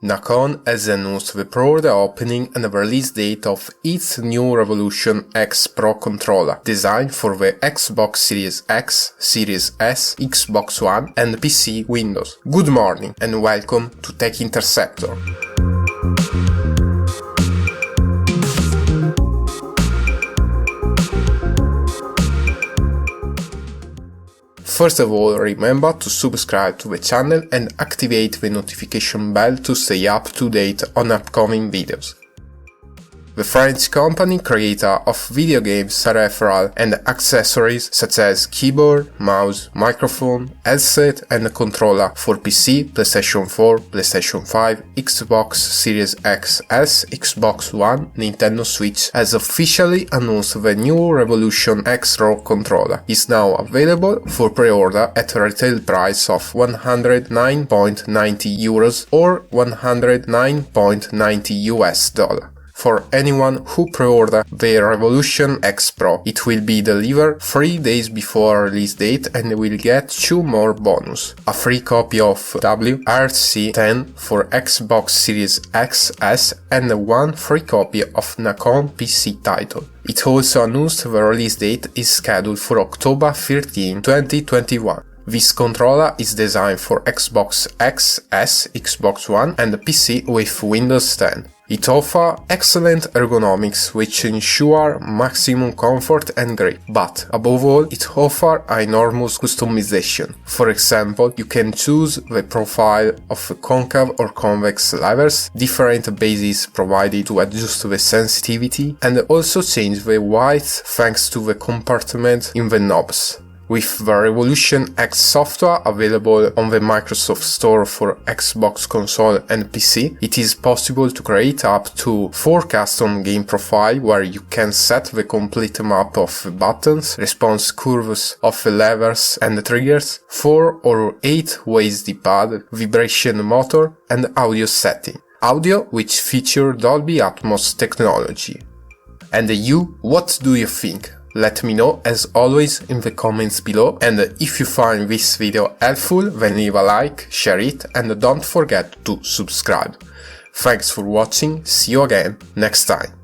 Nacon has announced the pre-order opening and the release date of its new Revolution X Pro controller, designed for the Xbox Series X, Series S, Xbox One and PC Windows. Good morning and welcome to Tech Interceptor. First of all, remember to subscribe to the channel and activate the notification bell to stay up to date on upcoming videos. The French company, creator of video games, peripherals and accessories such as keyboard, mouse, microphone, headset and controller for PC, PlayStation 4, PlayStation 5, Xbox Series XS, Xbox One, Nintendo Switch, has officially announced the new Revolution X Pro controller is now available for pre-order at a retail price of €109.90 or $109.90. For anyone who pre-order the Revolution X Pro, it will be delivered 3 days before release date and will get 2 more bonus. A free copy of WRC10 for Xbox Series XS and 1 free copy of Nacon PC title. It also announced the release date is scheduled for October 13, 2021. This controller is designed for Xbox X, S, Xbox One and PC with Windows 10. It offers excellent ergonomics which ensure maximum comfort and grip, but above all it offers enormous customization. For example, you can choose the profile of concave or convex levers, different bases provided to adjust the sensitivity, and also change the width thanks to the compartment in the knobs. With the Revolution X software available on the Microsoft Store for Xbox console and PC, it is possible to create up to 4 custom game profiles where you can set the complete map of the buttons, response curves of the levers and triggers, 4 or 8 ways D-pad, vibration motor and audio setting. Audio which feature Dolby Atmos technology. And you, what do you think? Let me know as always in the comments below, and if you find this video helpful then leave a like, share it and don't forget to subscribe. Thanks for watching, see you again next time.